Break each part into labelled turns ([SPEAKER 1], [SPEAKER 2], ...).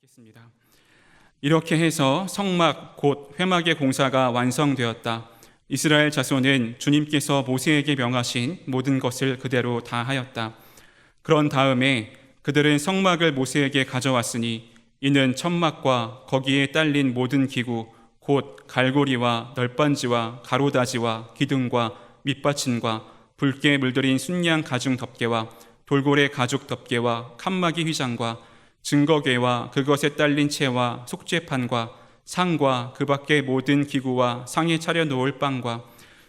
[SPEAKER 1] 하겠습니다. 이렇게 해서 성막 곧 회막의 공사가 완성되었다. 이스라엘 자손은 주님께서 모세에게 명하신 모든 것을 그대로 다 하였다. 그런 다음에 그들은 성막을 모세에게 가져왔으니 이는 천막과 거기에 딸린 모든 기구 곧 갈고리와 널빤지와 가로다지와 기둥과 밑받침과 붉게 물들인 순양 가죽 덮개와 돌고래 가죽 덮개와 칸막이 휘장과 증거궤와 그것에 딸린 채와 속죄판과 상과 그 밖의 모든 기구와 상에 차려 놓을 빵과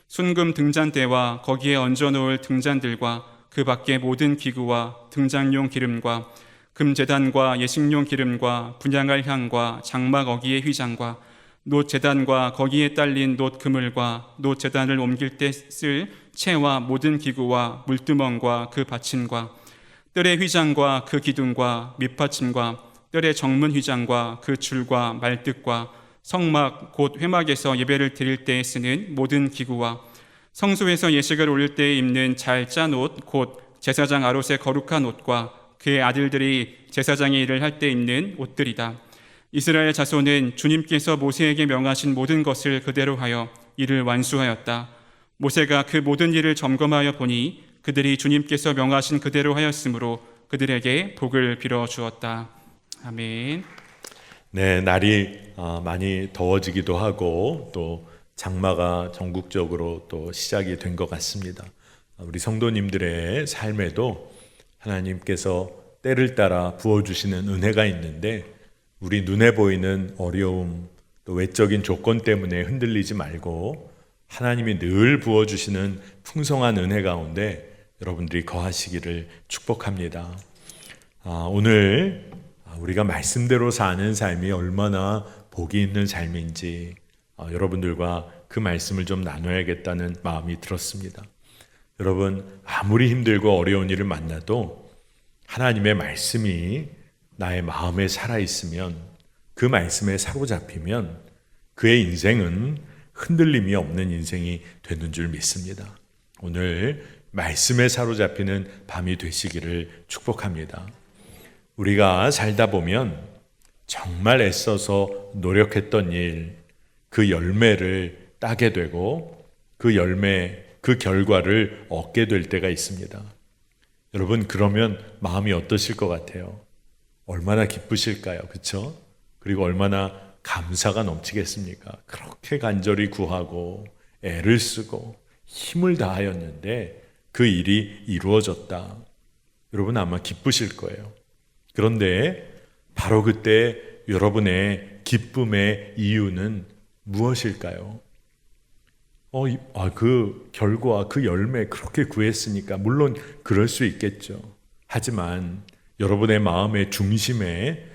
[SPEAKER 1] 순금 등잔대와 거기에 얹어 놓을 등잔들과 그 밖의 모든 기구와 등잔용 기름과 금제단과 예식용 기름과 분향할 향과 장막 어기의 휘장과 놋 제단과 거기에 딸린 놋 그물과 놋 제단을 옮길 때 쓸 채와 모든 기구와 물두멍과 그 받침과 뜰의 휘장과 그 기둥과 밑받침과 뜰의 정문 휘장과 그 줄과 말뜻과 성막 곧 회막에서 예배를 드릴 때에 쓰는 모든 기구와 성소에서 예식을 올릴 때에 입는 잘 짠 옷 곧 제사장 아롯의 거룩한 옷과 그의 아들들이 제사장의 일을 할 때 입는 옷들이다. 이스라엘 자손은 주님께서 모세에게 명하신 모든 것을 그대로 하여 이를 완수하였다. 모세가 그 모든 일을 점검하여 보니 그들이 주님께서 명하신 그대로 하였으므로 그들에게 복을 빌어 주었다. 아멘.
[SPEAKER 2] 네, 날이 많이 더워지기도 하고 또 장마가 전국적으로 또 시작이 된 것 같습니다. 우리 성도님들의 삶에도 하나님께서 때를 따라 부어주시는 은혜가 있는데 우리 눈에 보이는 어려움 또 외적인 조건 때문에 흔들리지 말고 하나님이 늘 부어주시는 풍성한 은혜 가운데 여러분들이 거하시기를 축복합니다. 오늘 우리가 말씀대로 사는 삶이 얼마나 복이 있는 삶인지 여러분들과 그 말씀을 좀 나눠야겠다는 마음이 들었습니다. 여러분, 아무리 힘들고 어려운 일을 만나도 하나님의 말씀이 나의 마음에 살아있으면 그 말씀에 사로잡히면 그의 인생은 흔들림이 없는 인생이 되는 줄 믿습니다. 오늘 말씀에 사로잡히는 밤이 되시기를 축복합니다. 우리가 살다 보면 정말 애써서 노력했던 일, 그 열매를 따게 되고 그 열매, 그 결과를 얻게 될 때가 있습니다. 여러분, 그러면 마음이 어떠실 것 같아요? 얼마나 기쁘실까요? 그렇죠? 그리고 얼마나 감사가 넘치겠습니까? 그렇게 간절히 구하고 애를 쓰고 힘을 다하였는데 그 일이 이루어졌다. 여러분 아마 기쁘실 거예요. 그런데 바로 그때 여러분의 기쁨의 이유는 무엇일까요? 그 결과, 그 열매 그렇게 구했으니까 물론 그럴 수 있겠죠. 하지만 여러분의 마음의 중심에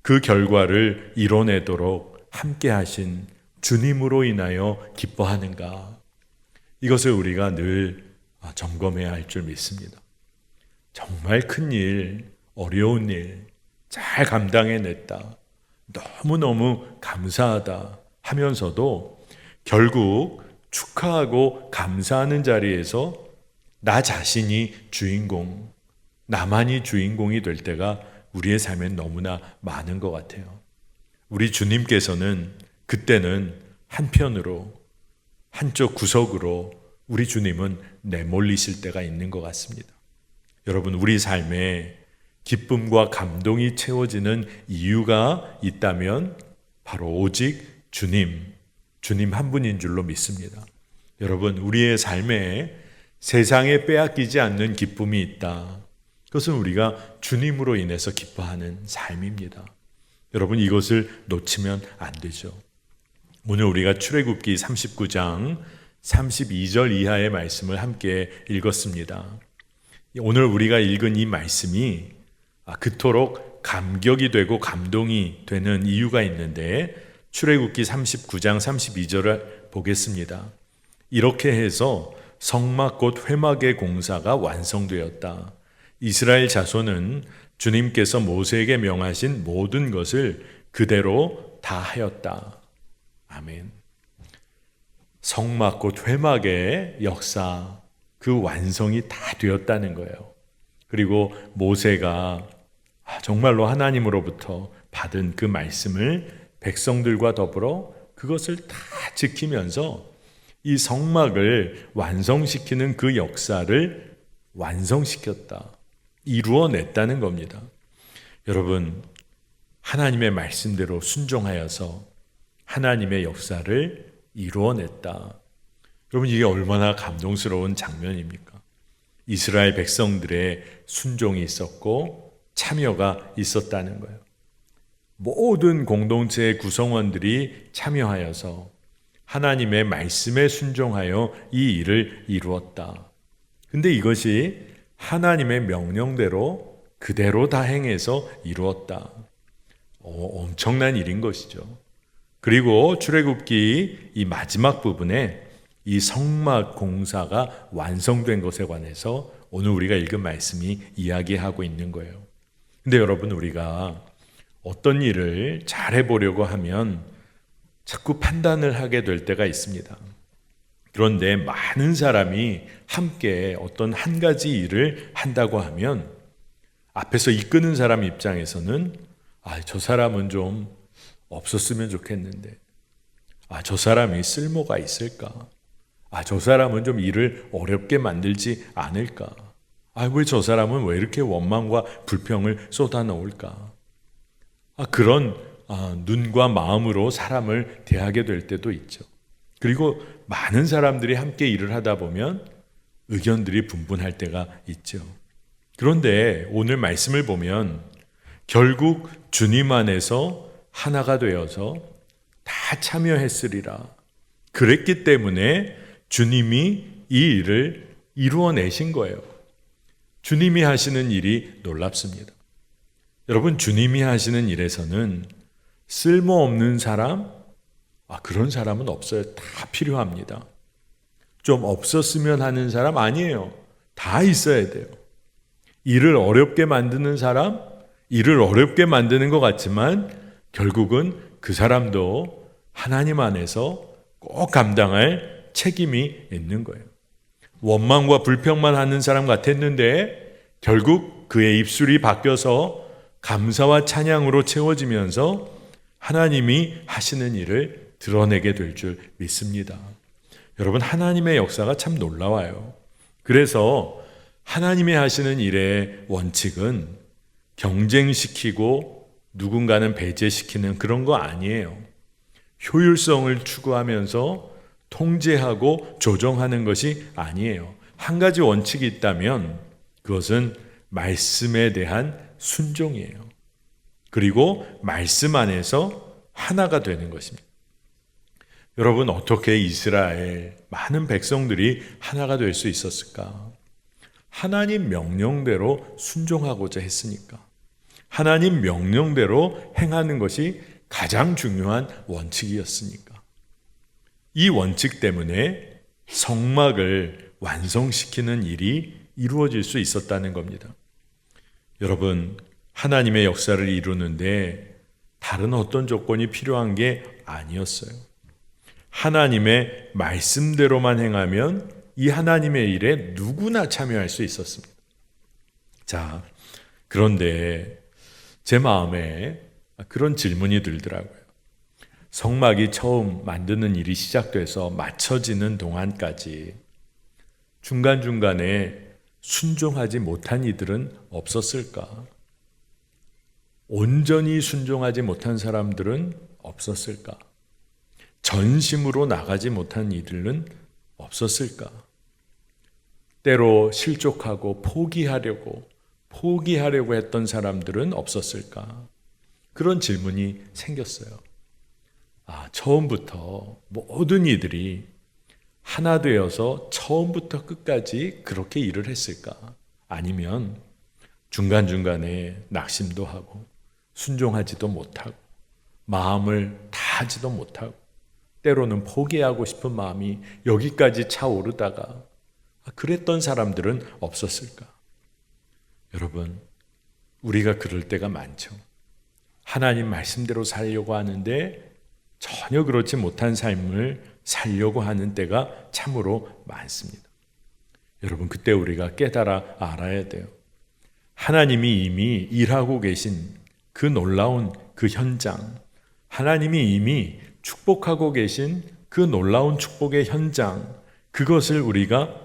[SPEAKER 2] 그 결과를 이뤄내도록 함께 하신 주님으로 인하여 기뻐하는가? 이것을 우리가 늘 점검해야 할 줄 믿습니다. 정말 큰 일, 어려운 일 잘 감당해냈다. 너무너무 감사하다 하면서도 결국 축하하고 감사하는 자리에서 나 자신이 주인공, 나만이 주인공이 될 때가 우리의 삶엔 너무나 많은 것 같아요. 우리 주님께서는 그때는 한편으로, 한쪽 구석으로 우리 주님은 내몰리실 때가 있는 것 같습니다. 여러분, 우리 삶에 기쁨과 감동이 채워지는 이유가 있다면 바로 오직 주님 한 분인 줄로 믿습니다. 여러분, 우리의 삶에 세상에 빼앗기지 않는 기쁨이 있다. 그것은 우리가 주님으로 인해서 기뻐하는 삶입니다. 여러분, 이것을 놓치면 안 되죠. 오늘 우리가 출애굽기 39장 32절 이하의 말씀을 함께 읽었습니다. 오늘 우리가 읽은 이 말씀이 그토록 감격이 되고 감동이 되는 이유가 있는데 출애굽기 39장 32절을 보겠습니다. 이렇게 해서 성막 곧 회막의 공사가 완성되었다. 이스라엘 자손은 주님께서 모세에게 명하신 모든 것을 그대로 다 하였다. 아멘. 성막 곧 회막의 역사, 그 완성이 다 되었다는 거예요. 그리고 모세가 정말로 하나님으로부터 받은 그 말씀을 백성들과 더불어 그것을 다 지키면서 이 성막을 완성시키는 그 역사를 완성시켰다. 이루어냈다는 겁니다. 여러분, 하나님의 말씀대로 순종하여서 하나님의 역사를 이루어냈다. 여러분, 이게 얼마나 감동스러운 장면입니까? 이스라엘 백성들의 순종이 있었고 참여가 있었다는 거예요. 모든 공동체의 구성원들이 참여하여서 하나님의 말씀에 순종하여 이 일을 이루었다. 근데 이것이 하나님의 명령대로 그대로 다 행해서 이루었다. 엄청난 일인 것이죠. 그리고 출애굽기 이 마지막 부분에 이 성막 공사가 완성된 것에 관해서 오늘 우리가 읽은 말씀이 이야기하고 있는 거예요. 근데 여러분, 우리가 어떤 일을 잘해보려고 하면 자꾸 판단을 하게 될 때가 있습니다. 그런데 많은 사람이 함께 어떤 한 가지 일을 한다고 하면 앞에서 이끄는 사람 입장에서는 저 사람은 좀 없었으면 좋겠는데, 저 사람이 쓸모가 있을까? 저 사람은 좀 일을 어렵게 만들지 않을까? 왜 저 사람은 왜 이렇게 원망과 불평을 쏟아놓을까? 그런 눈과 마음으로 사람을 대하게 될 때도 있죠. 그리고 많은 사람들이 함께 일을 하다 보면 의견들이 분분할 때가 있죠. 그런데 오늘 말씀을 보면 결국 주님 안에서 하나가 되어서 다 참여했으리라. 그랬기 때문에 주님이 이 일을 이루어내신 거예요. 주님이 하시는 일이 놀랍습니다. 여러분, 주님이 하시는 일에서는 쓸모없는 사람, 그런 사람은 없어요. 다 필요합니다. 좀 없었으면 하는 사람 아니에요. 다 있어야 돼요. 일을 어렵게 만드는 사람, 일을 어렵게 만드는 것 같지만 결국은 그 사람도 하나님 안에서 꼭 감당할 책임이 있는 거예요. 원망과 불평만 하는 사람 같았는데 결국 그의 입술이 바뀌어서 감사와 찬양으로 채워지면서 하나님이 하시는 일을 드러내게 될 줄 믿습니다. 여러분, 하나님의 역사가 참 놀라워요. 그래서 하나님이 하시는 일의 원칙은 경쟁시키고 누군가는 배제시키는 그런 거 아니에요. 효율성을 추구하면서 통제하고 조정하는 것이 아니에요. 한 가지 원칙이 있다면 그것은 말씀에 대한 순종이에요. 그리고 말씀 안에서 하나가 되는 것입니다. 여러분, 어떻게 이스라엘 많은 백성들이 하나가 될 수 있었을까? 하나님 명령대로 순종하고자 했으니까. 하나님 명령대로 행하는 것이 가장 중요한 원칙이었으니까. 이 원칙 때문에 성막을 완성시키는 일이 이루어질 수 있었다는 겁니다. 여러분, 하나님의 역사를 이루는데 다른 어떤 조건이 필요한 게 아니었어요. 하나님의 말씀대로만 행하면 이 하나님의 일에 누구나 참여할 수 있었습니다. 자, 그런데 제 마음에 그런 질문이 들더라고요. 성막이 처음 만드는 일이 시작돼서 마쳐지는 동안까지 중간중간에 순종하지 못한 이들은 없었을까? 온전히 순종하지 못한 사람들은 없었을까? 전심으로 나가지 못한 이들은 없었을까? 때로 실족하고 포기하려고 했던 사람들은 없었을까? 그런 질문이 생겼어요. 처음부터 모든 이들이 하나 되어서 처음부터 끝까지 그렇게 일을 했을까? 아니면 중간중간에 낙심도 하고 순종하지도 못하고 마음을 다하지도 못하고 때로는 포기하고 싶은 마음이 여기까지 차오르다가 그랬던 사람들은 없었을까? 여러분, 우리가 그럴 때가 많죠. 하나님 말씀대로 살려고 하는데 전혀 그렇지 못한 삶을 살려고 하는 때가 참으로 많습니다. 여러분, 그때 우리가 깨달아 알아야 돼요. 하나님이 이미 일하고 계신 그 놀라운 그 현장, 하나님이 이미 축복하고 계신 그 놀라운 축복의 현장, 그것을 우리가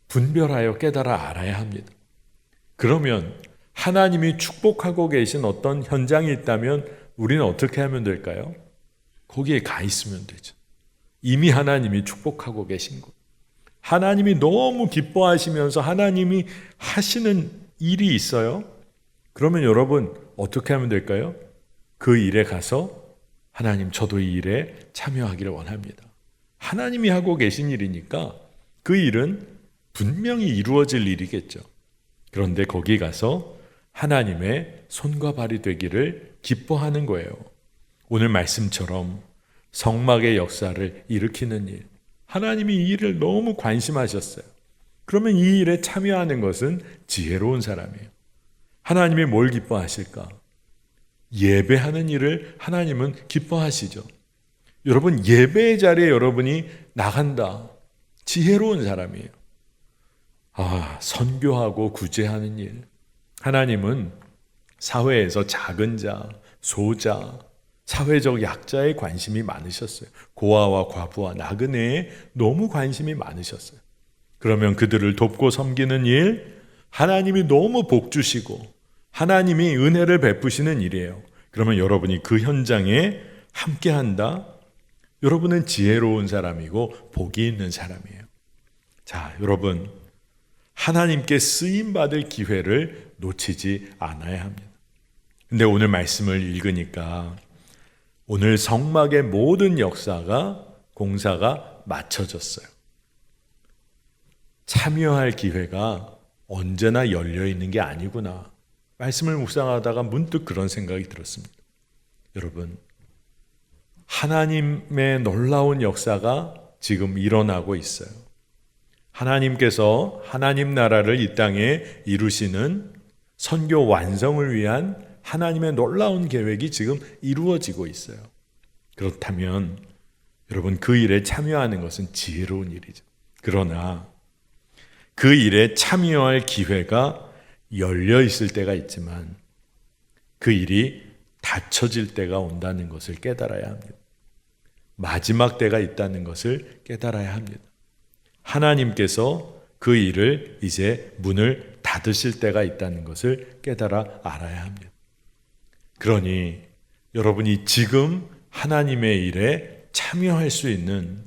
[SPEAKER 2] 분별하여 깨달아 알아야 합니다. 그러면 하나님이 축복하고 계신 어떤 현장이 있다면 우리는 어떻게 하면 될까요? 거기에 가 있으면 되죠. 이미 하나님이 축복하고 계신 것. 하나님이 너무 기뻐하시면서 하나님이 하시는 일이 있어요. 그러면 여러분 어떻게 하면 될까요? 그 일에 가서 하나님, 저도 이 일에 참여하기를 원합니다. 하나님이 하고 계신 일이니까 그 일은 분명히 이루어질 일이겠죠. 그런데 거기 가서 하나님의 손과 발이 되기를 기뻐하는 거예요. 오늘 말씀처럼 성막의 역사를 일으키는 일, 하나님이 이 일을 너무 관심하셨어요. 그러면 이 일에 참여하는 것은 지혜로운 사람이에요. 하나님이 뭘 기뻐하실까? 예배하는 일을 하나님은 기뻐하시죠. 여러분, 예배의 자리에 여러분이 나간다. 지혜로운 사람이에요. 선교하고 구제하는 일. 하나님은 사회에서 작은 자, 소자, 사회적 약자에 관심이 많으셨어요. 고아와 과부와 나그네에 너무 관심이 많으셨어요. 그러면 그들을 돕고 섬기는 일, 하나님이 너무 복 주시고 하나님이 은혜를 베푸시는 일이에요. 그러면 여러분이 그 현장에 함께한다? 여러분은 지혜로운 사람이고 복이 있는 사람이에요. 자, 여러분, 하나님께 쓰임받을 기회를 놓치지 않아야 합니다. 근데 오늘 말씀을 읽으니까 오늘 성막의 모든 역사가, 공사가 마쳐졌어요. 참여할 기회가 언제나 열려 있는 게 아니구나. 말씀을 묵상하다가 문득 그런 생각이 들었습니다. 여러분, 하나님의 놀라운 역사가 지금 일어나고 있어요. 하나님께서 하나님 나라를 이 땅에 이루시는 선교 완성을 위한 하나님의 놀라운 계획이 지금 이루어지고 있어요. 그렇다면 여러분, 그 일에 참여하는 것은 지혜로운 일이죠. 그러나 그 일에 참여할 기회가 열려 있을 때가 있지만 그 일이 닫혀질 때가 온다는 것을 깨달아야 합니다. 마지막 때가 있다는 것을 깨달아야 합니다. 하나님께서 그 일을 이제 문을 닫으실 때가 있다는 것을 깨달아 알아야 합니다. 그러니 여러분이 지금 하나님의 일에 참여할 수 있는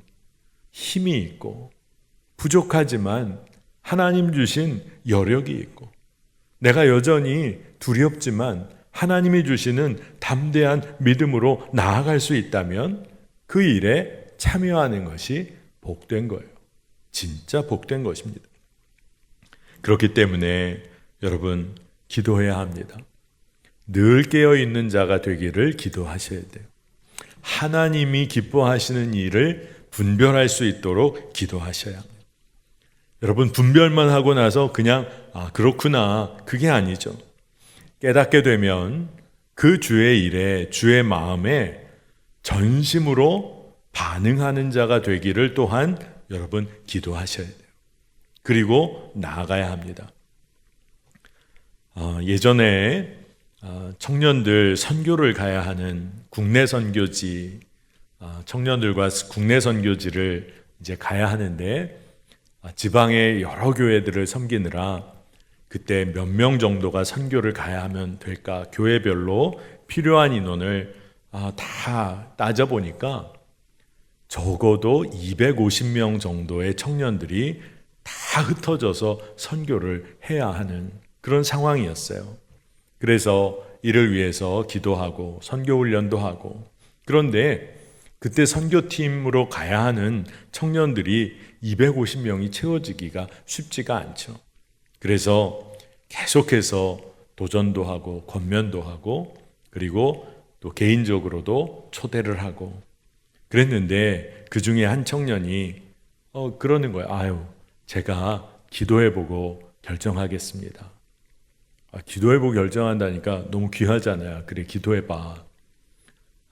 [SPEAKER 2] 힘이 있고 부족하지만 하나님 주신 여력이 있고 내가 여전히 두렵지만 하나님이 주시는 담대한 믿음으로 나아갈 수 있다면 그 일에 참여하는 것이 복된 거예요. 진짜 복된 것입니다. 그렇기 때문에 여러분 기도해야 합니다. 늘 깨어있는 자가 되기를 기도하셔야 돼요. 하나님이 기뻐하시는 일을 분별할 수 있도록 기도하셔야 합니다. 여러분, 분별만 하고 나서 그냥 그렇구나, 그게 아니죠. 깨닫게 되면 그 주의 일에, 주의 마음에 전심으로 반응하는 자가 되기를 또한 여러분 기도하셔야 돼요. 그리고 나아가야 합니다. 예전에 청년들 선교를 가야 하는 국내 선교지, 청년들과 국내 선교지를 이제 가야 하는데 지방의 여러 교회들을 섬기느라 그때 몇 명 정도가 선교를 가야 하면 될까, 교회별로 필요한 인원을 다 따져보니까 적어도 250명 정도의 청년들이 다 흩어져서 선교를 해야 하는 그런 상황이었어요. 그래서 이를 위해서 기도하고 선교 훈련도 하고, 그런데 그때 선교팀으로 가야 하는 청년들이 250명이 채워지기가 쉽지가 않죠. 그래서 계속해서 도전도 하고 권면도 하고 그리고 또 개인적으로도 초대를 하고 그랬는데 그 중에 한 청년이 그러는 거예요. 제가 기도해보고 결정하겠습니다. 기도해보고 결정한다니까 너무 귀하잖아요. 그래, 기도해봐.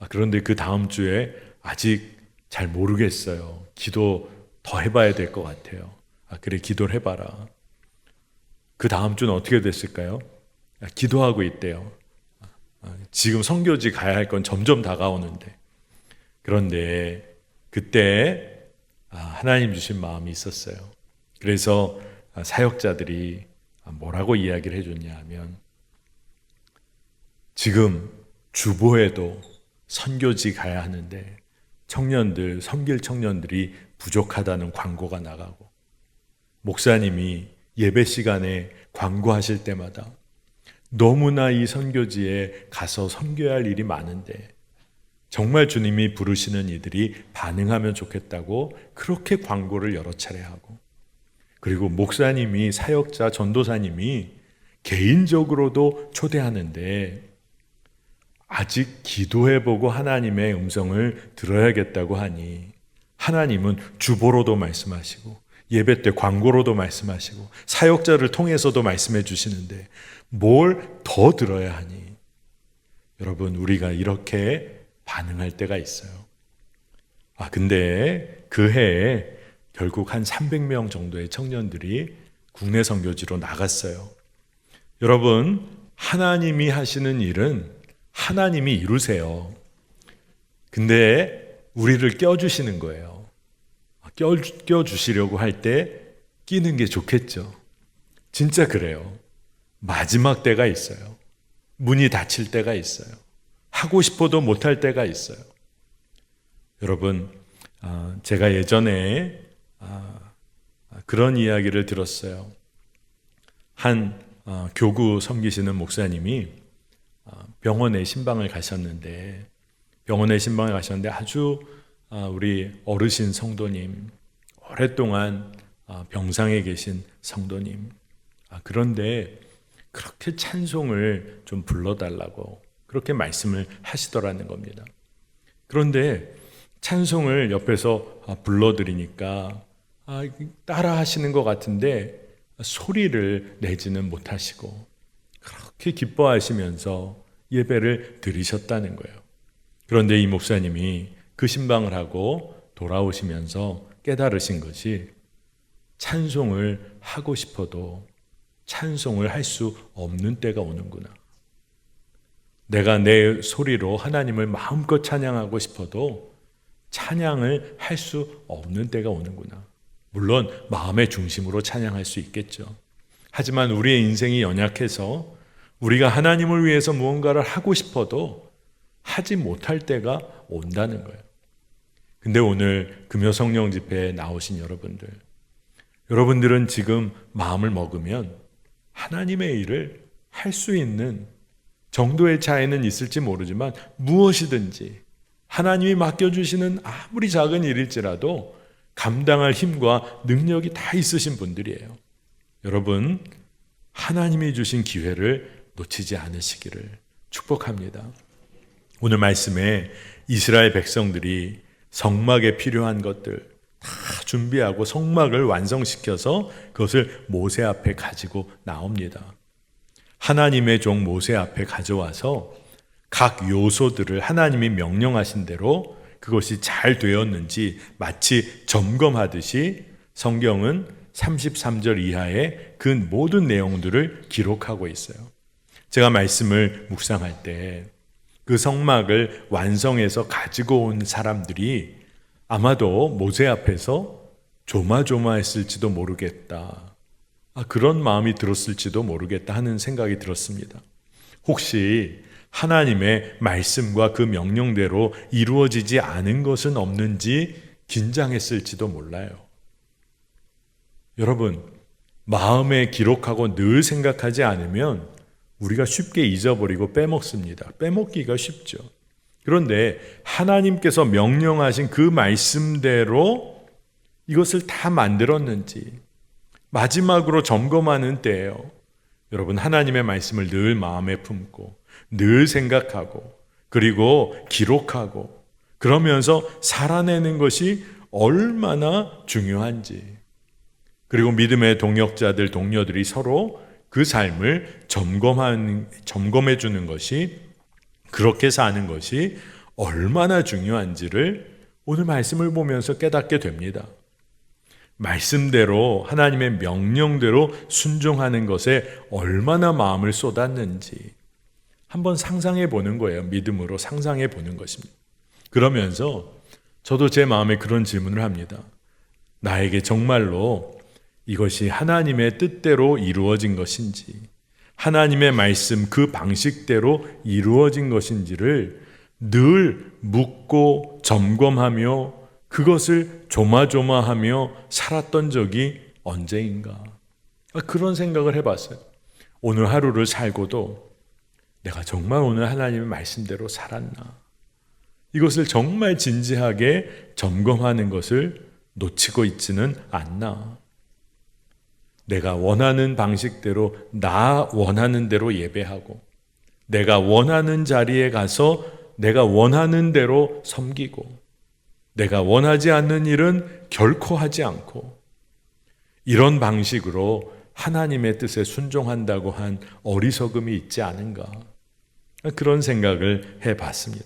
[SPEAKER 2] 그런데 그 다음 주에 아직 잘 모르겠어요. 기도 더 해봐야 될 것 같아요. 그래, 기도를 해봐라. 그 다음 주는 어떻게 됐을까요? 기도하고 있대요. 지금 선교지 가야 할 건 점점 다가오는데, 그런데 그때 하나님 주신 마음이 있었어요. 그래서 사역자들이 뭐라고 이야기를 해줬냐 하면, 지금 주보에도 선교지 가야 하는데 청년들, 섬길 청년들이 부족하다는 광고가 나가고, 목사님이 예배 시간에 광고하실 때마다 너무나 이 선교지에 가서 섬겨야 할 일이 많은데 정말 주님이 부르시는 이들이 반응하면 좋겠다고 그렇게 광고를 여러 차례 하고, 그리고 목사님이, 사역자, 전도사님이 개인적으로도 초대하는데 아직 기도해보고 하나님의 음성을 들어야겠다고 하니 하나님은 주보로도 말씀하시고 예배 때 광고로도 말씀하시고 사역자를 통해서도 말씀해 주시는데 뭘 더 들어야 하니? 여러분, 우리가 이렇게 반응할 때가 있어요. 근데 그 해에 결국 한 300명 정도의 청년들이 국내 선교지로 나갔어요. 여러분, 하나님이 하시는 일은 하나님이 이루세요. 근데 우리를 껴주시는 거예요. 껴주시려고 할 때 끼는 게 좋겠죠. 진짜 그래요. 마지막 때가 있어요. 문이 닫힐 때가 있어요. 하고 싶어도 못할 때가 있어요. 여러분, 제가 예전에 그런 이야기를 들었어요. 한 교구 섬기시는 목사님이 병원에 신방을 가셨는데 아주 우리 어르신 성도님, 오랫동안 병상에 계신 성도님, 그런데 그렇게 찬송을 좀 불러달라고 그렇게 말씀을 하시더라는 겁니다. 그런데 찬송을 옆에서 불러드리니까 따라 하시는 것 같은데 소리를 내지는 못하시고 그렇게 기뻐하시면서 예배를 드리셨다는 거예요. 그런데 이 목사님이 그 신방을 하고 돌아오시면서 깨달으신 것이, 찬송을 하고 싶어도 찬송을 할 수 없는 때가 오는구나. 내가 내 소리로 하나님을 마음껏 찬양하고 싶어도 찬양을 할 수 없는 때가 오는구나. 물론 마음의 중심으로 찬양할 수 있겠죠. 하지만 우리의 인생이 연약해서 우리가 하나님을 위해서 무언가를 하고 싶어도 하지 못할 때가 온다는 거예요. 근데 오늘 금요성령 집회에 나오신 여러분들은 지금 마음을 먹으면 하나님의 일을 할 수 있는 정도의 차이는 있을지 모르지만 무엇이든지 하나님이 맡겨주시는 아무리 작은 일일지라도 감당할 힘과 능력이 다 있으신 분들이에요. 여러분, 하나님이 주신 기회를 놓치지 않으시기를 축복합니다. 오늘 말씀에 이스라엘 백성들이 성막에 필요한 것들 다 준비하고 성막을 완성시켜서 그것을 모세 앞에 가지고 나옵니다. 하나님의 종 모세 앞에 가져와서 각 요소들을 하나님이 명령하신 대로 그것이 잘 되었는지 마치 점검하듯이 성경은 33절 이하의 그 모든 내용들을 기록하고 있어요. 제가 말씀을 묵상할 때 그 성막을 완성해서 가지고 온 사람들이 아마도 모세 앞에서 조마조마했을지도 모르겠다. 그런 마음이 들었을지도 모르겠다 하는 생각이 들었습니다. 혹시 하나님의 말씀과 그 명령대로 이루어지지 않은 것은 없는지 긴장했을지도 몰라요. 여러분, 마음에 기록하고 늘 생각하지 않으면 우리가 쉽게 잊어버리고 빼먹습니다. 빼먹기가 쉽죠. 그런데 하나님께서 명령하신 그 말씀대로 이것을 다 만들었는지 마지막으로 점검하는 때예요. 여러분, 하나님의 말씀을 늘 마음에 품고 늘 생각하고 그리고 기록하고 그러면서 살아내는 것이 얼마나 중요한지, 그리고 믿음의 동역자들, 동료들이 서로 그 삶을 점검해 주는 것이, 그렇게 사는 것이 얼마나 중요한지를 오늘 말씀을 보면서 깨닫게 됩니다. 말씀대로 하나님의 명령대로 순종하는 것에 얼마나 마음을 쏟았는지, 한번 상상해 보는 거예요. 믿음으로 상상해 보는 것입니다. 그러면서 저도 제 마음에 그런 질문을 합니다. 나에게 정말로 이것이 하나님의 뜻대로 이루어진 것인지, 하나님의 말씀 그 방식대로 이루어진 것인지를 늘 묻고 점검하며 그것을 조마조마하며 살았던 적이 언제인가. 그런 생각을 해봤어요. 오늘 하루를 살고도 내가 정말 오늘 하나님의 말씀대로 살았나. 이것을 정말 진지하게 점검하는 것을 놓치고 있지는 않나. 내가 원하는 방식대로 나 원하는 대로 예배하고 내가 원하는 자리에 가서 내가 원하는 대로 섬기고 내가 원하지 않는 일은 결코 하지 않고 이런 방식으로 하나님의 뜻에 순종한다고 한 어리석음이 있지 않은가. 그런 생각을 해봤습니다.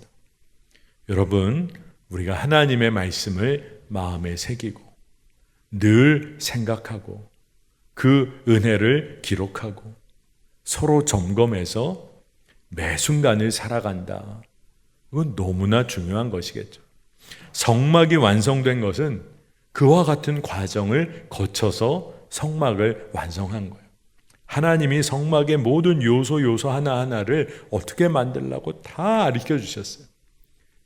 [SPEAKER 2] 여러분, 우리가 하나님의 말씀을 마음에 새기고 늘 생각하고 그 은혜를 기록하고 서로 점검해서 매 순간을 살아간다. 그건 너무나 중요한 것이겠죠. 성막이 완성된 것은 그와 같은 과정을 거쳐서 성막을 완성한 거예요. 하나님이 성막의 모든 요소 하나하나를 어떻게 만들라고 다 가르쳐 주셨어요.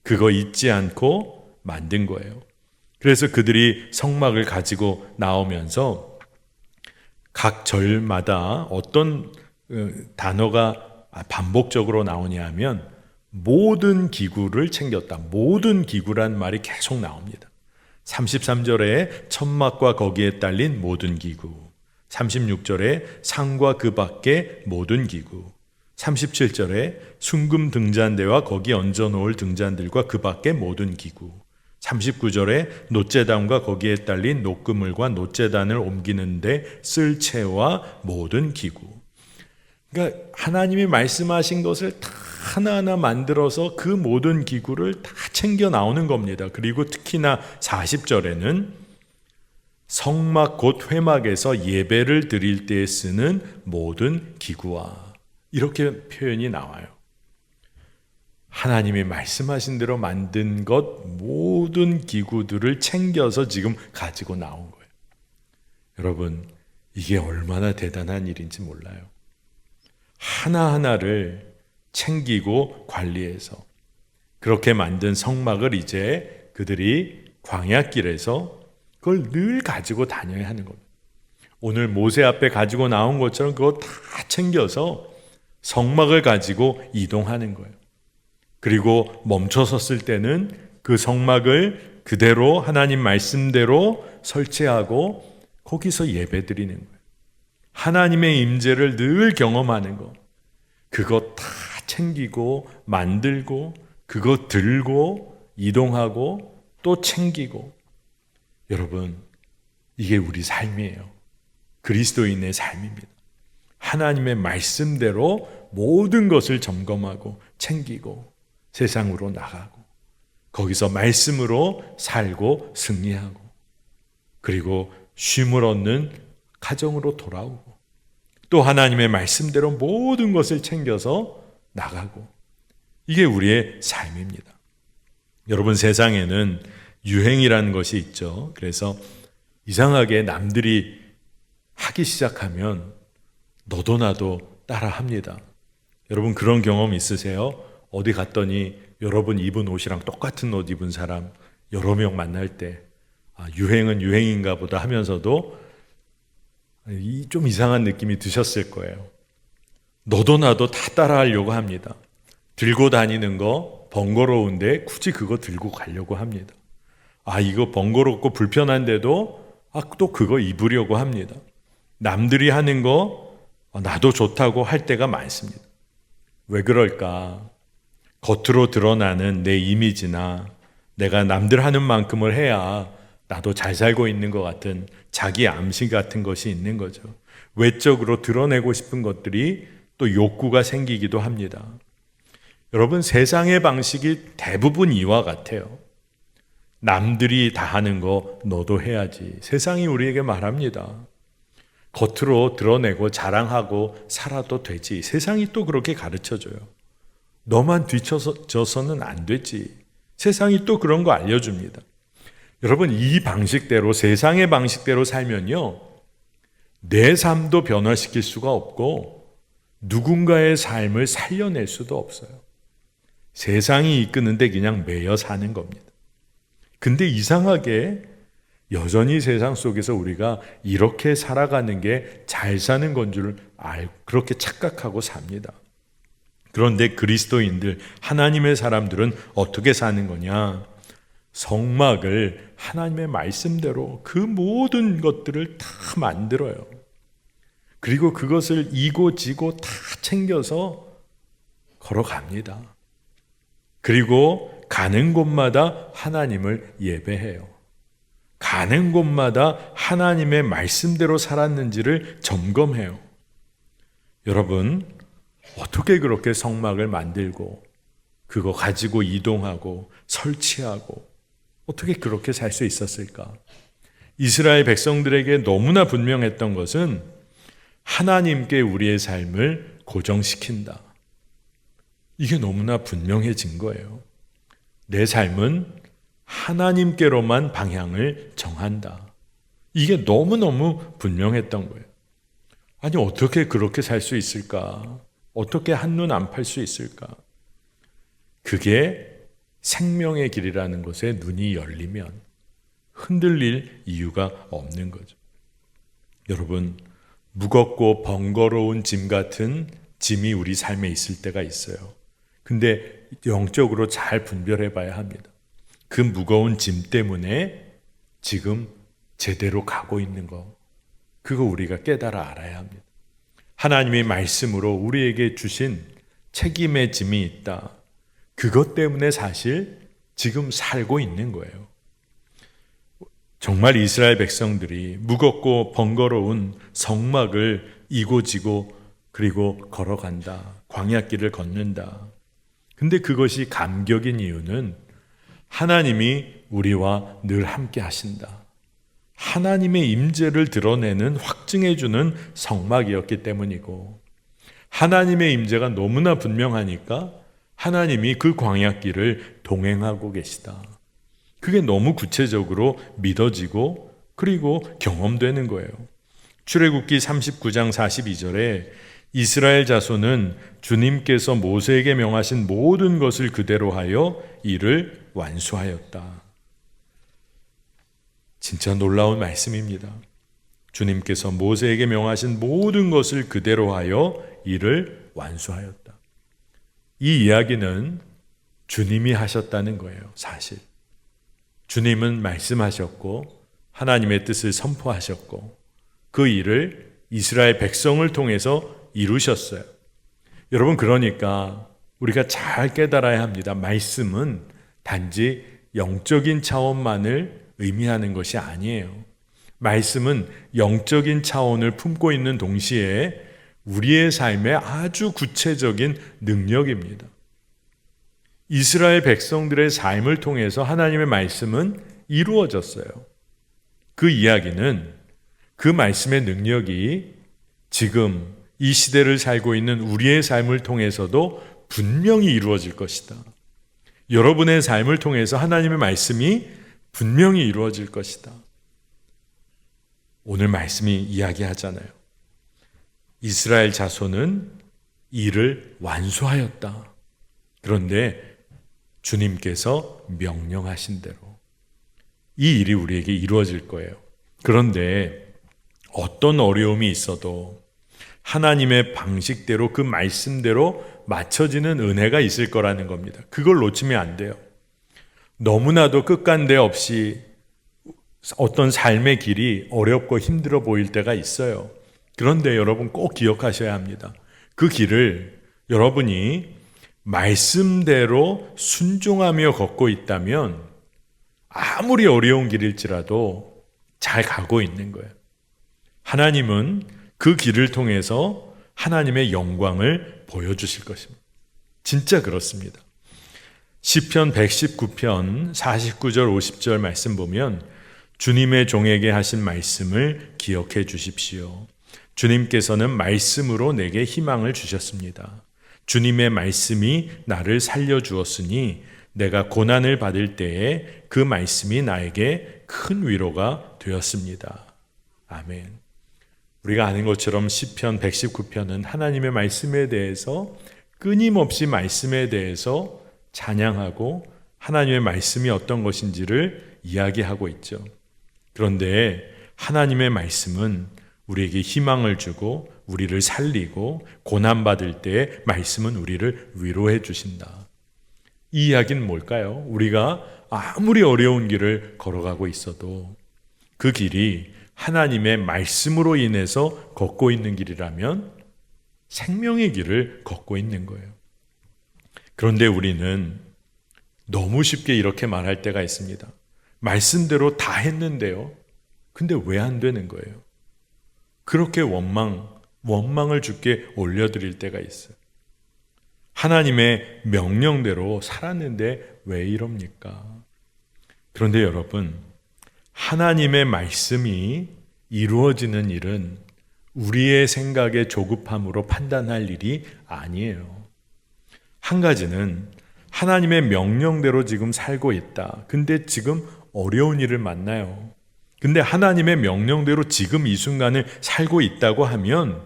[SPEAKER 2] 그거 잊지 않고 만든 거예요. 그래서 그들이 성막을 가지고 나오면서 각 절마다 어떤 단어가 반복적으로 나오냐 하면 모든 기구를 챙겼다. 모든 기구란 말이 계속 나옵니다. 33절에 천막과 거기에 딸린 모든 기구, 36절에 상과 그 밖에 모든 기구, 37절에 순금 등잔대와 거기 얹어놓을 등잔들과 그 밖에 모든 기구, 39절에 놋제단과 거기에 딸린 놋그물과 놋제단을 옮기는데 쓸 채와 모든 기구. 그러니까 하나님이 말씀하신 것을 다 하나하나 만들어서 그 모든 기구를 다 챙겨 나오는 겁니다. 그리고 특히나 40절에는 성막 곧 회막에서 예배를 드릴 때에 쓰는 모든 기구와 이렇게 표현이 나와요. 하나님이 말씀하신 대로 만든 것 모든 기구들을 챙겨서 지금 가지고 나온 거예요. 여러분, 이게 얼마나 대단한 일인지 몰라요. 하나하나를 챙기고 관리해서 그렇게 만든 성막을 이제 그들이 광야길에서 그걸 늘 가지고 다녀야 하는 겁니다. 오늘 모세 앞에 가지고 나온 것처럼 그거 다 챙겨서 성막을 가지고 이동하는 거예요. 그리고 멈춰 섰을 때는 그 성막을 그대로 하나님 말씀대로 설치하고 거기서 예배 드리는 거예요. 하나님의 임재를 늘 경험하는 거. 그거 다 챙기고 만들고 그거 들고 이동하고 또 챙기고. 여러분, 이게 우리 삶이에요. 그리스도인의 삶입니다. 하나님의 말씀대로 모든 것을 점검하고 챙기고 세상으로 나가고 거기서 말씀으로 살고 승리하고 그리고 쉼을 얻는 가정으로 돌아오고 또 하나님의 말씀대로 모든 것을 챙겨서 나가고 이게 우리의 삶입니다. 여러분, 세상에는 유행이라는 것이 있죠. 그래서 이상하게 남들이 하기 시작하면 너도 나도 따라 합니다. 여러분, 그런 경험 있으세요? 어디 갔더니 여러분 입은 옷이랑 똑같은 옷 입은 사람 여러 명 만날 때 유행은 유행인가 보다 하면서도 좀 이상한 느낌이 드셨을 거예요. 너도 나도 다 따라하려고 합니다. 들고 다니는 거 번거로운데 굳이 그거 들고 가려고 합니다. 이거 번거롭고 불편한데도 또 그거 입으려고 합니다. 남들이 하는 거 나도 좋다고 할 때가 많습니다. 왜 그럴까? 겉으로 드러나는 내 이미지나 내가 남들 하는 만큼을 해야 나도 잘 살고 있는 것 같은 자기 암시 같은 것이 있는 거죠. 외적으로 드러내고 싶은 것들이 또 욕구가 생기기도 합니다. 여러분, 세상의 방식이 대부분 이와 같아요. 남들이 다 하는 거 너도 해야지. 세상이 우리에게 말합니다. 겉으로 드러내고 자랑하고 살아도 되지. 세상이 또 그렇게 가르쳐줘요. 너만 뒤쳐져서는 안 되지. 세상이 또 그런 거 알려줍니다. 여러분, 이 방식대로, 세상의 방식대로 살면요, 내 삶도 변화시킬 수가 없고 누군가의 삶을 살려낼 수도 없어요. 세상이 이끄는데 그냥 매여 사는 겁니다. 근데 이상하게 여전히 세상 속에서 우리가 이렇게 살아가는 게 잘 사는 건 줄 그렇게 착각하고 삽니다. 그런데 그리스도인들, 하나님의 사람들은 어떻게 사는 거냐? 성막을 하나님의 말씀대로 그 모든 것들을 다 만들어요. 그리고 그것을 이고 지고 다 챙겨서 걸어갑니다. 그리고 가는 곳마다 하나님을 예배해요. 가는 곳마다 하나님의 말씀대로 살았는지를 점검해요. 여러분, 어떻게 그렇게 성막을 만들고 그거 가지고 이동하고 설치하고 어떻게 그렇게 살 수 있었을까? 이스라엘 백성들에게 너무나 분명했던 것은 하나님께 우리의 삶을 고정시킨다. 이게 너무나 분명해진 거예요. 내 삶은 하나님께로만 방향을 정한다. 이게 너무너무 분명했던 거예요. 아니, 어떻게 그렇게 살 수 있을까? 어떻게 한눈 안 팔 수 있을까? 그게 생명의 길이라는 것에 눈이 열리면 흔들릴 이유가 없는 거죠. 여러분, 무겁고 번거로운 짐 같은 짐이 우리 삶에 있을 때가 있어요. 근데 영적으로 잘 분별해 봐야 합니다. 그 무거운 짐 때문에 지금 제대로 가고 있는 거, 그거 우리가 깨달아 알아야 합니다. 하나님의 말씀으로 우리에게 주신 책임의 짐이 있다. 그것 때문에 사실 지금 살고 있는 거예요. 정말 이스라엘 백성들이 무겁고 번거로운 성막을 이고 지고 그리고 걸어간다. 광야길을 걷는다. 근데 그것이 감격인 이유는 하나님이 우리와 늘 함께 하신다. 하나님의 임재를 드러내는, 확증해주는 성막이었기 때문이고, 하나님의 임재가 너무나 분명하니까 하나님이 그 광야길을 동행하고 계시다. 그게 너무 구체적으로 믿어지고 그리고 경험되는 거예요. 출애굽기 39장 42절에 이스라엘 자손은 주님께서 모세에게 명하신 모든 것을 그대로 하여 이를 완수하였다. 진짜 놀라운 말씀입니다. 주님께서 모세에게 명하신 모든 것을 그대로 하여 이를 완수하였다. 이 이야기는 주님이 하셨다는 거예요, 사실. 주님은 말씀하셨고 하나님의 뜻을 선포하셨고 그 일을 이스라엘 백성을 통해서 이루셨어요. 여러분, 그러니까 우리가 잘 깨달아야 합니다. 말씀은 단지 영적인 차원만을 의미하는 것이 아니에요. 말씀은 영적인 차원을 품고 있는 동시에 우리의 삶의 아주 구체적인 능력입니다. 이스라엘 백성들의 삶을 통해서 하나님의 말씀은 이루어졌어요. 그 이야기는 그 말씀의 능력이 지금 이 시대를 살고 있는 우리의 삶을 통해서도 분명히 이루어질 것이다. 여러분의 삶을 통해서 하나님의 말씀이 분명히 이루어질 것이다. 오늘 말씀이 이야기하잖아요. 이스라엘 자손은 이를 완수하였다. 그런데 주님께서 명령하신 대로 이 일이 우리에게 이루어질 거예요. 그런데 어떤 어려움이 있어도 하나님의 방식대로 그 말씀대로 맞춰지는 은혜가 있을 거라는 겁니다. 그걸 놓치면 안 돼요. 너무나도 끝간데 없이 어떤 삶의 길이 어렵고 힘들어 보일 때가 있어요. 그런데 여러분 꼭 기억하셔야 합니다. 그 길을 여러분이 말씀대로 순종하며 걷고 있다면 아무리 어려운 길일지라도 잘 가고 있는 거예요. 하나님은 그 길을 통해서 하나님의 영광을 보여주실 것입니다. 진짜 그렇습니다. 시편 119편 49절 50절 말씀 보면 주님의 종에게 하신 말씀을 기억해 주십시오. 주님께서는 말씀으로 내게 희망을 주셨습니다. 주님의 말씀이 나를 살려주었으니 내가 고난을 받을 때에 그 말씀이 나에게 큰 위로가 되었습니다. 아멘. 우리가 아는 것처럼 시편 119편은 하나님의 말씀에 대해서 끊임없이 말씀에 대해서 찬양하고 하나님의 말씀이 어떤 것인지를 이야기하고 있죠. 그런데 하나님의 말씀은 우리에게 희망을 주고 우리를 살리고 고난받을 때 말씀은 우리를 위로해 주신다. 이 이야기는 뭘까요? 우리가 아무리 어려운 길을 걸어가고 있어도 그 길이 하나님의 말씀으로 인해서 걷고 있는 길이라면 생명의 길을 걷고 있는 거예요. 그런데 우리는 너무 쉽게 이렇게 말할 때가 있습니다. 말씀대로 다 했는데요. 근데 왜 안 되는 거예요? 그렇게 원망을 주께 올려드릴 때가 있어요. 하나님의 명령대로 살았는데 왜 이럽니까? 그런데 여러분, 하나님의 말씀이 이루어지는 일은 우리의 생각의 조급함으로 판단할 일이 아니에요. 한 가지는 하나님의 명령대로 지금 살고 있다. 근데 지금 어려운 일을 만나요. 근데 하나님의 명령대로 지금 이 순간을 살고 있다고 하면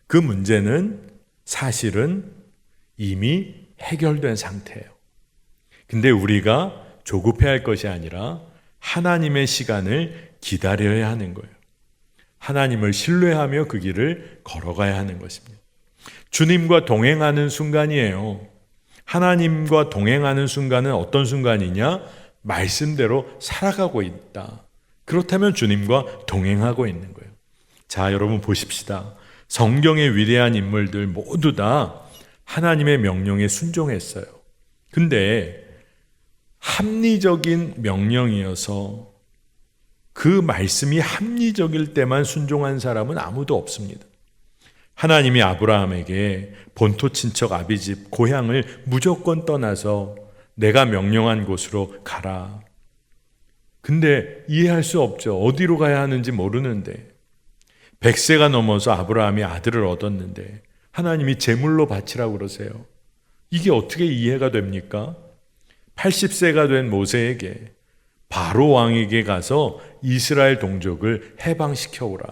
[SPEAKER 2] 그 문제는 사실은 이미 해결된 상태예요. 근데 우리가 조급해할 것이 아니라 하나님의 시간을 기다려야 하는 거예요. 하나님을 신뢰하며 그 길을 걸어가야 하는 것입니다. 주님과 동행하는 순간이에요. 하나님과 동행하는 순간은 어떤 순간이냐? 말씀대로 살아가고 있다. 그렇다면 주님과 동행하고 있는 거예요. 자, 여러분 보십시다. 성경의 위대한 인물들 모두 다 하나님의 명령에 순종했어요. 근데 합리적인 명령이어서 그 말씀이 합리적일 때만 순종한 사람은 아무도 없습니다. 하나님이 아브라함에게 본토 친척 아비집 고향을 무조건 떠나서 내가 명령한 곳으로 가라. 근데 이해할 수 없죠. 어디로 가야 하는지 모르는데 100세가 넘어서 아브라함이 아들을 얻었는데 하나님이 제물로 바치라고 그러세요. 이게 어떻게 이해가 됩니까? 80세가 된 모세에게 바로 왕에게 가서 이스라엘 동족을 해방시켜 오라.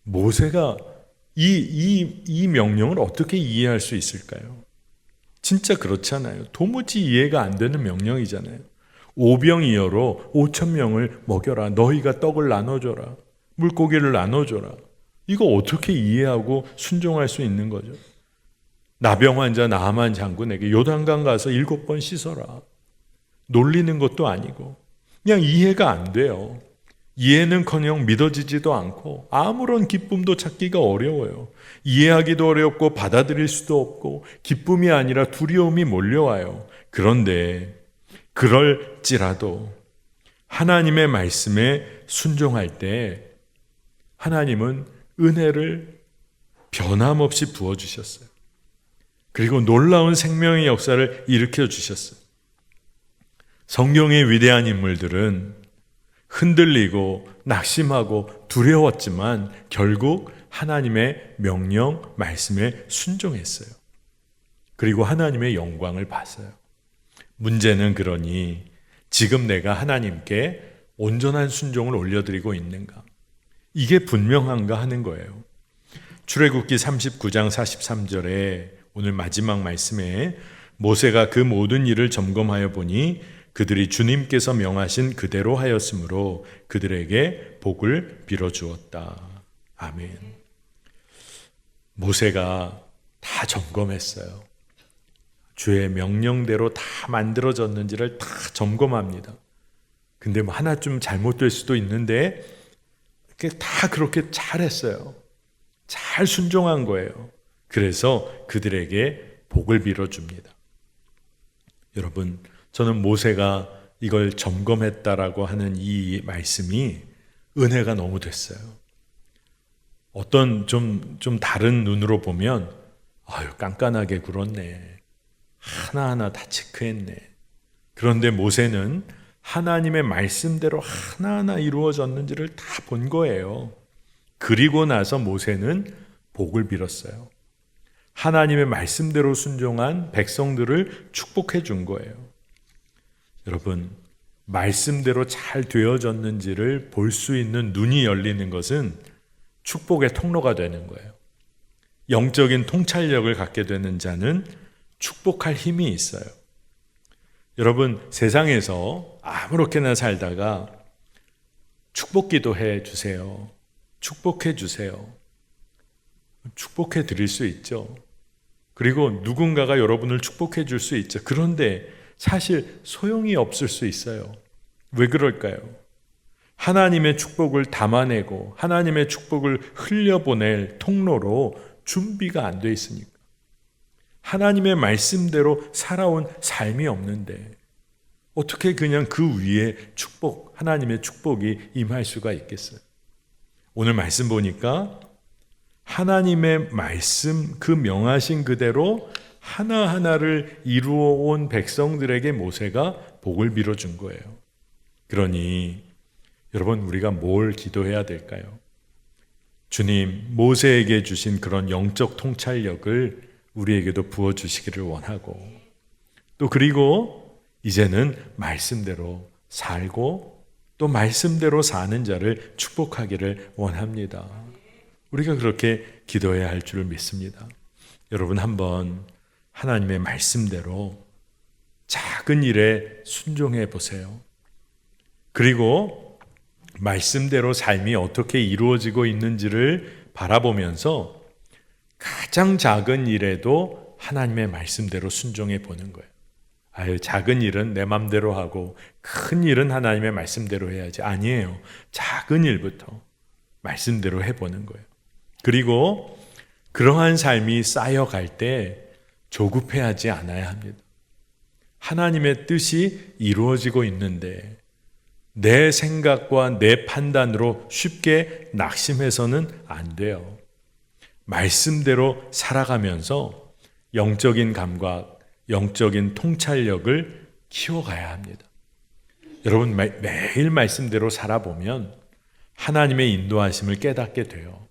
[SPEAKER 2] 모세가 이 명령을 어떻게 이해할 수 있을까요? 진짜 그렇잖아요. 도무지 이해가 안 되는 명령이잖아요. 오병이어로 5,000명을 먹여라. 너희가 떡을 나눠줘라. 물고기를 나눠줘라. 이거 어떻게 이해하고 순종할 수 있는 거죠? 나병 환자 나하만 장군에게 요단강 가서 7번 씻어라. 놀리는 것도 아니고 그냥 이해가 안 돼요. 이해는커녕 믿어지지도 않고 아무런 기쁨도 찾기가 어려워요. 이해하기도 어렵고 받아들일 수도 없고 기쁨이 아니라 두려움이 몰려와요. 그런데 그럴지라도 하나님의 말씀에 순종할 때 하나님은 은혜를 변함없이 부어주셨어요. 그리고 놀라운 생명의 역사를 일으켜 주셨어요. 성경의 위대한 인물들은 흔들리고 낙심하고 두려웠지만 결국 하나님의 명령, 말씀에 순종했어요. 그리고 하나님의 영광을 봤어요. 문제는 그러니 지금 내가 하나님께 온전한 순종을 올려드리고 있는가? 이게 분명한가 하는 거예요. 출애굽기 39장 43절에 오늘 마지막 말씀에 모세가 그 모든 일을 점검하여 보니 그들이 주님께서 명하신 그대로 하였으므로 그들에게 복을 빌어주었다. 아멘. 모세가 다 점검했어요. 주의 명령대로 다 만들어졌는지를 다 점검합니다. 근데 뭐 하나쯤 잘못될 수도 있는데 다 그렇게 잘했어요. 잘 순종한 거예요. 그래서 그들에게 복을 빌어줍니다. 여러분, 저는 모세가 이걸 점검했다라고 하는 이 말씀이 은혜가 너무 됐어요. 어떤 좀 다른 눈으로 보면 아유 깐깐하게 굴었네. 하나하나 다 체크했네. 그런데 모세는 하나님의 말씀대로 하나하나 이루어졌는지를 다 본 거예요. 그리고 나서 모세는 복을 빌었어요. 하나님의 말씀대로 순종한 백성들을 축복해 준 거예요. 여러분, 말씀대로 잘 되어졌는지를 볼 수 있는 눈이 열리는 것은 축복의 통로가 되는 거예요. 영적인 통찰력을 갖게 되는 자는 축복할 힘이 있어요. 여러분, 세상에서 아무렇게나 살다가 축복 기도해 주세요. 축복해 주세요. 축복해 드릴 수 있죠. 그리고 누군가가 여러분을 축복해 줄 수 있죠. 그런데 사실 소용이 없을 수 있어요. 왜 그럴까요? 하나님의 축복을 담아내고 하나님의 축복을 흘려보낼 통로로 준비가 안 돼 있으니까. 하나님의 말씀대로 살아온 삶이 없는데 어떻게 그냥 그 위에 축복, 하나님의 축복이 임할 수가 있겠어요? 오늘 말씀 보니까 하나님의 말씀 그 명하신 그대로 하나하나를 이루어 온 백성들에게 모세가 복을 빌어준 거예요. 그러니 여러분, 우리가 뭘 기도해야 될까요? 주님, 모세에게 주신 그런 영적 통찰력을 우리에게도 부어주시기를 원하고, 또 그리고 이제는 말씀대로 살고 또 말씀대로 사는 자를 축복하기를 원합니다. 우리가 그렇게 기도해야 할 줄 믿습니다. 여러분, 한번 하나님의 말씀대로 작은 일에 순종해 보세요. 그리고 말씀대로 삶이 어떻게 이루어지고 있는지를 바라보면서 가장 작은 일에도 하나님의 말씀대로 순종해 보는 거예요. 아유, 작은 일은 내 맘대로 하고 큰 일은 하나님의 말씀대로 해야지. 아니에요. 작은 일부터 말씀대로 해보는 거예요. 그리고 그러한 삶이 쌓여갈 때 조급해하지 않아야 합니다. 하나님의 뜻이 이루어지고 있는데 내 생각과 내 판단으로 쉽게 낙심해서는 안 돼요. 말씀대로 살아가면서 영적인 감각, 영적인 통찰력을 키워가야 합니다. 여러분, 매일 말씀대로 살아보면 하나님의 인도하심을 깨닫게 돼요.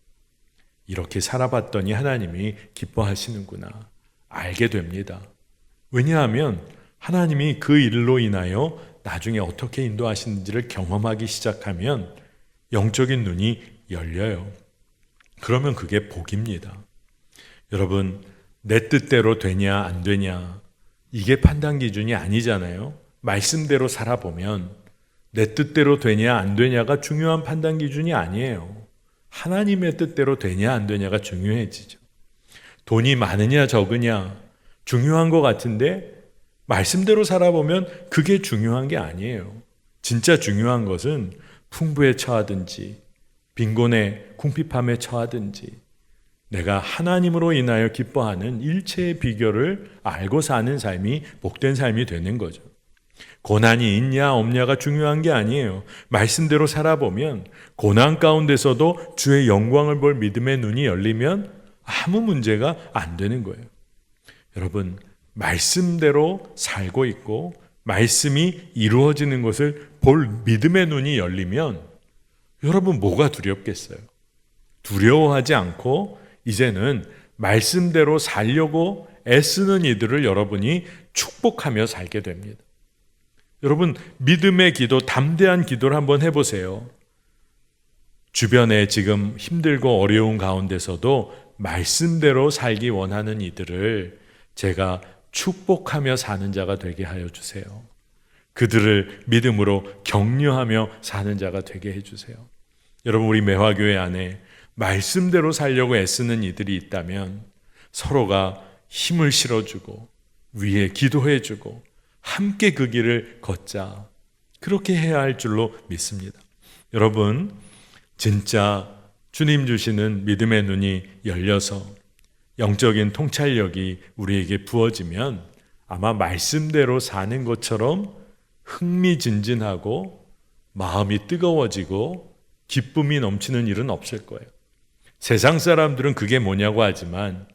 [SPEAKER 2] 이렇게 살아봤더니 하나님이 기뻐하시는구나 알게 됩니다. 왜냐하면 하나님이 그 일로 인하여 나중에 어떻게 인도하시는지를 경험하기 시작하면 영적인 눈이 열려요. 그러면 그게 복입니다. 여러분, 내 뜻대로 되냐 안 되냐 이게 판단 기준이 아니잖아요. 말씀대로 살아보면 내 뜻대로 되냐 안 되냐가 중요한 판단 기준이 아니에요. 하나님의 뜻대로 되냐 안 되냐가 중요해지죠. 돈이 많으냐 적으냐 중요한 것 같은데 말씀대로 살아보면 그게 중요한 게 아니에요. 진짜 중요한 것은 풍부에 처하든지 빈곤에 궁핍함에 처하든지 내가 하나님으로 인하여 기뻐하는 일체의 비결을 알고 사는 삶이 복된 삶이 되는 거죠. 고난이 있냐 없냐가 중요한 게 아니에요. 말씀대로 살아보면 고난 가운데서도 주의 영광을 볼 믿음의 눈이 열리면 아무 문제가 안 되는 거예요. 여러분, 말씀대로 살고 있고 말씀이 이루어지는 것을 볼 믿음의 눈이 열리면 여러분 뭐가 두렵겠어요? 두려워하지 않고 이제는 말씀대로 살려고 애쓰는 이들을 여러분이 축복하며 살게 됩니다. 여러분, 믿음의 기도, 담대한 기도를 한번 해보세요. 주변에 지금 힘들고 어려운 가운데서도 말씀대로 살기 원하는 이들을 제가 축복하며 사는 자가 되게 하여 주세요. 그들을 믿음으로 격려하며 사는 자가 되게 해주세요. 여러분, 우리 매화교회 안에 말씀대로 살려고 애쓰는 이들이 있다면 서로가 힘을 실어주고 위에 기도해주고 함께 그 길을 걷자, 그렇게 해야 할 줄로 믿습니다. 여러분, 진짜 주님 주시는 믿음의 눈이 열려서 영적인 통찰력이 우리에게 부어지면 아마 말씀대로 사는 것처럼 흥미진진하고 마음이 뜨거워지고 기쁨이 넘치는 일은 없을 거예요. 세상 사람들은 그게 뭐냐고 하지만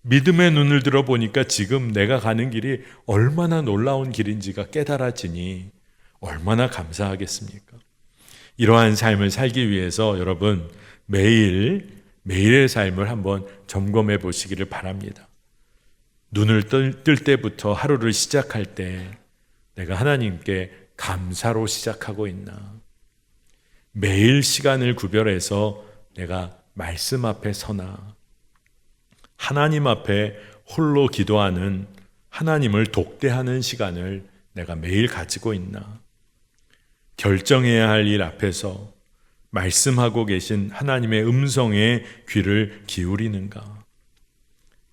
[SPEAKER 2] 믿음의 눈을 들어보니까 지금 내가 가는 길이 얼마나 놀라운 길인지가 깨달아지니 얼마나 감사하겠습니까? 이러한 삶을 살기 위해서 여러분 매일 매일의 삶을 한번 점검해 보시기를 바랍니다. 눈을 뜰 때부터 하루를 시작할 때 내가 하나님께 감사로 시작하고 있나? 매일 시간을 구별해서 내가 말씀 앞에 서나 하나님 앞에 홀로 기도하는, 하나님을 독대하는 시간을 내가 매일 가지고 있나? 결정해야 할 일 앞에서 말씀하고 계신 하나님의 음성에 귀를 기울이는가?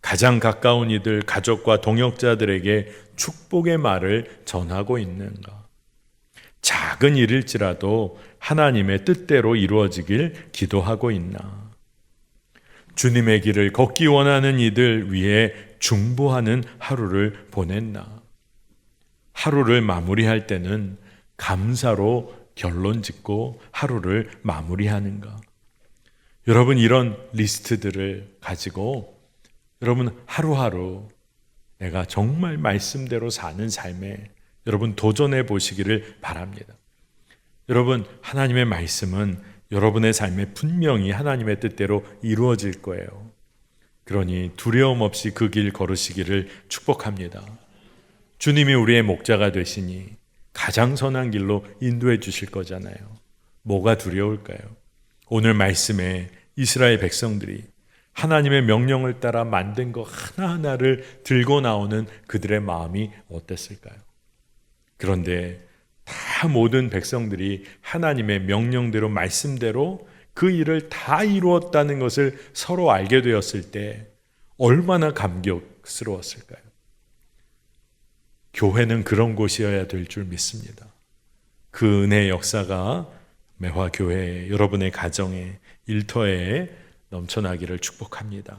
[SPEAKER 2] 가장 가까운 이들, 가족과 동역자들에게 축복의 말을 전하고 있는가? 작은 일일지라도 하나님의 뜻대로 이루어지길 기도하고 있나? 주님의 길을 걷기 원하는 이들 위해 중보하는 하루를 보냈나? 하루를 마무리할 때는 감사로 결론 짓고 하루를 마무리하는가? 여러분, 이런 리스트들을 가지고 여러분 하루하루 내가 정말 말씀대로 사는 삶에 여러분 도전해 보시기를 바랍니다. 여러분, 하나님의 말씀은 여러분의 삶에 분명히 하나님의 뜻대로 이루어질 거예요. 그러니 두려움 없이 그 길 걸으시기를 축복합니다. 주님이 우리의 목자가 되시니 가장 선한 길로 인도해 주실 거잖아요. 뭐가 두려울까요? 오늘 말씀에 이스라엘 백성들이 하나님의 명령을 따라 만든 것 하나하나를 들고 나오는 그들의 마음이 어땠을까요? 그런데 다 모든 백성들이 하나님의 명령대로 말씀대로 그 일을 다 이루었다는 것을 서로 알게 되었을 때 얼마나 감격스러웠을까요? 교회는 그런 곳이어야 될 줄 믿습니다. 그 은혜의 역사가 매화 교회에, 여러분의 가정에, 일터에 넘쳐나기를 축복합니다.